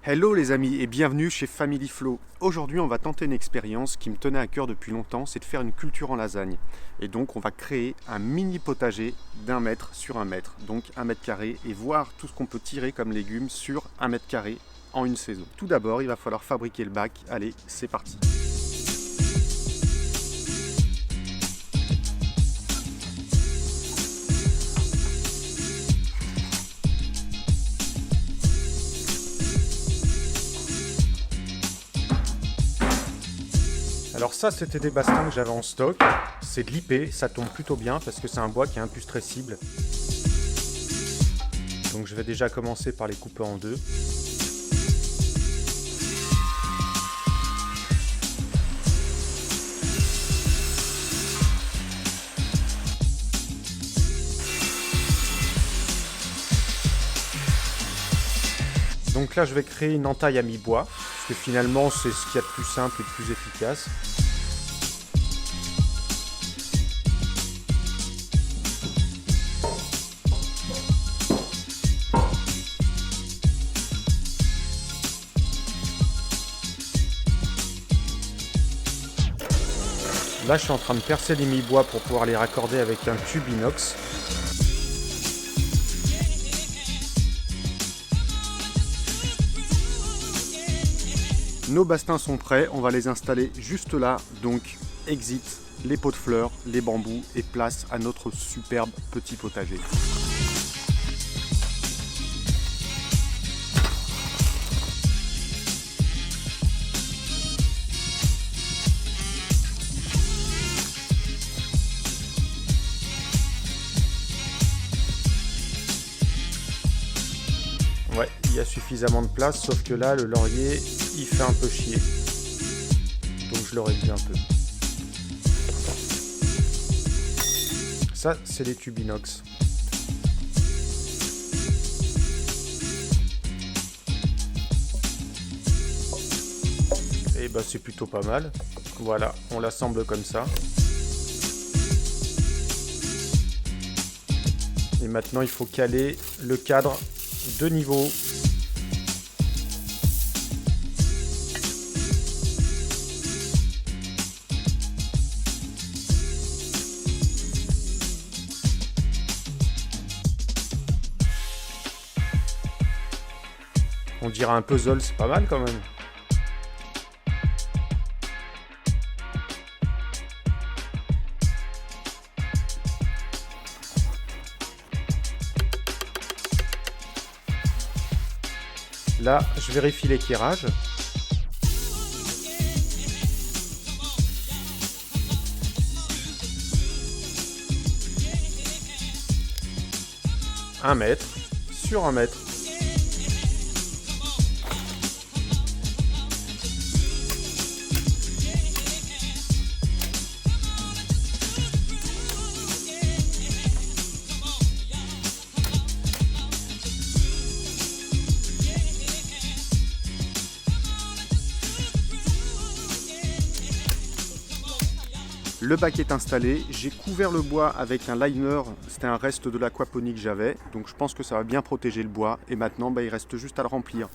Hello les amis et bienvenue chez Family Flow. Aujourd'hui on va tenter une expérience qui me tenait à cœur depuis longtemps, c'est de faire une culture en lasagne. Et donc on va créer un mini potager d'1 mètre sur 1 mètre, donc 1 mètre carré, et voir tout ce qu'on peut tirer comme légumes sur 1 mètre carré en une saison. Tout d'abord il va falloir fabriquer le bac, allez c'est parti. Alors ça c'était des bastings que j'avais en stock, c'est de l'IP, ça tombe plutôt bien parce que c'est un bois qui est impustrescible. Donc je vais déjà commencer par les couper en deux. Donc là je vais créer une entaille à mi-bois, parce que finalement c'est ce qu'il y a de plus simple et de plus efficace. Là je suis en train de percer les mi-bois pour pouvoir les raccorder avec un tube inox. Nos bastings sont prêts, on va les installer juste là, donc exit les pots de fleurs, les bambous et place à notre superbe petit potager. Ouais, il y a suffisamment de place, sauf que là, le laurier, il fait un peu chier. Donc je le réduis un peu. Ça, c'est les tubes inox. Et bah c'est plutôt pas mal. Voilà, on l'assemble comme ça. Et maintenant, il faut caler le cadre de niveau. On dirait un puzzle, c'est pas mal quand même. Là, je vérifie l'éclairage. Un mètre sur 1 mètre. Le bac est installé, j'ai couvert le bois avec un liner, c'était un reste de l'aquaponie que j'avais, donc je pense que ça va bien protéger le bois, et maintenant il reste juste à le remplir.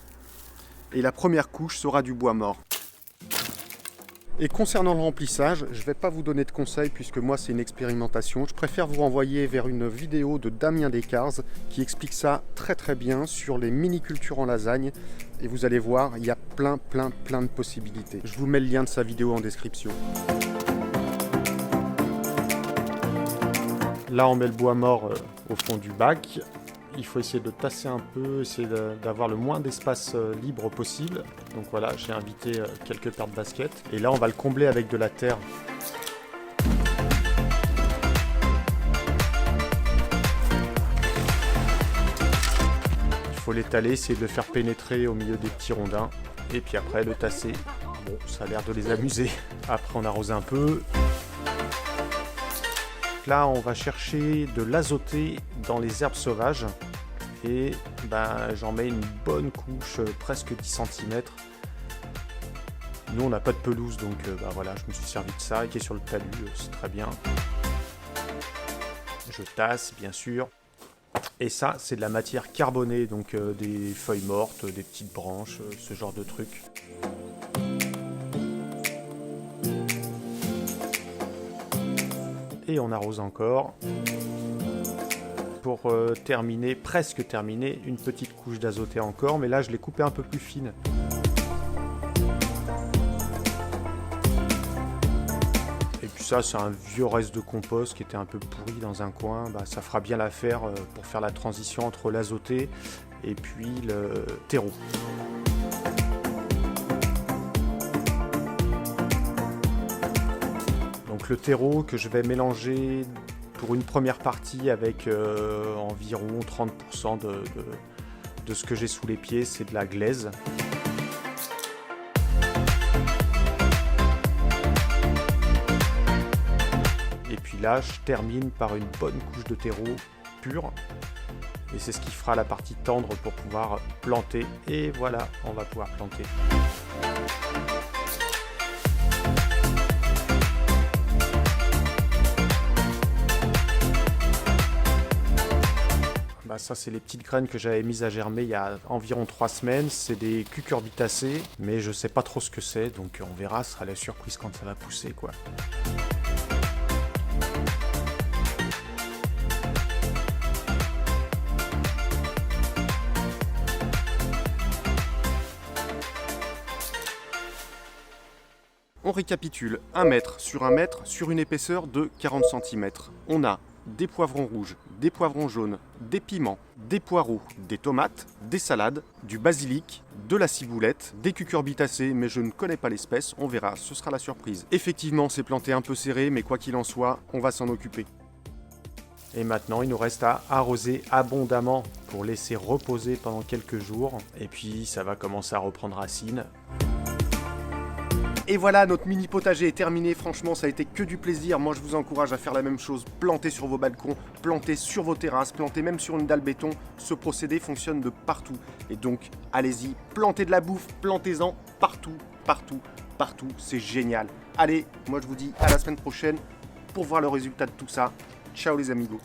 Et la première couche sera du bois mort. Et concernant le remplissage, je ne vais pas vous donner de conseils puisque moi c'est une expérimentation, je préfère vous renvoyer vers une vidéo de Damien Descartes qui explique ça très bien sur les mini-cultures en lasagne, et vous allez voir, il y a plein de possibilités. Je vous mets le lien de sa vidéo en description. Là, on met le bois mort au fond du bac. Il faut essayer de tasser un peu, essayer d'avoir le moins d'espace libre possible. Donc voilà, j'ai invité quelques paires de baskets. Et là, on va le combler avec de la terre. Il faut l'étaler, essayer de le faire pénétrer au milieu des petits rondins. Et puis après, le tasser. Bon, ça a l'air de les amuser. Après, on arrose un peu. Là, on va chercher de l'azoté dans les herbes sauvages et j'en mets une bonne couche, presque 10 cm. Nous, on n'a pas de pelouse, donc voilà, je me suis servi de ça, qui est sur le talus, c'est très bien. Je tasse, bien sûr. Et ça, c'est de la matière carbonée, donc des feuilles mortes, des petites branches, ce genre de trucs. Et on arrose encore. Pour terminer, presque terminer, une petite couche d'azoté encore, mais là je l'ai coupée un peu plus fine. Et puis ça, c'est un vieux reste de compost qui était un peu pourri dans un coin. Bah, ça fera bien l'affaire pour faire la transition entre l'azoté et puis le terreau. Donc le terreau que je vais mélanger pour une première partie avec environ 30% de ce que j'ai sous les pieds, c'est de la glaise. Et puis là, je termine par une bonne couche de terreau pur. Et c'est ce qui fera la partie tendre pour pouvoir planter. Et voilà, on va pouvoir planter. Bah ça, c'est les petites graines que j'avais mises à germer il y a environ 3 semaines. C'est des cucurbitacées, mais je sais pas trop ce que c'est, donc on verra, ce sera la surprise quand ça va pousser, quoi. On récapitule, 1 mètre sur 1 mètre sur une épaisseur de 40 cm. On a des poivrons rouges, des poivrons jaunes, des piments, des poireaux, des tomates, des salades, du basilic, de la ciboulette, des cucurbitacées, mais je ne connais pas l'espèce, on verra, ce sera la surprise. Effectivement, c'est planté un peu serré, mais quoi qu'il en soit, on va s'en occuper. Et maintenant, il nous reste à arroser abondamment pour laisser reposer pendant quelques jours, et puis ça va commencer à reprendre racine. Et voilà, notre mini potager est terminé. Franchement, ça a été que du plaisir. Moi, je vous encourage à faire la même chose. Plantez sur vos balcons, plantez sur vos terrasses, plantez même sur une dalle béton. Ce procédé fonctionne de partout. Et donc, allez-y, plantez de la bouffe, plantez-en partout, partout, partout. C'est génial. Allez, moi, je vous dis à la semaine prochaine pour voir le résultat de tout ça. Ciao les amigos.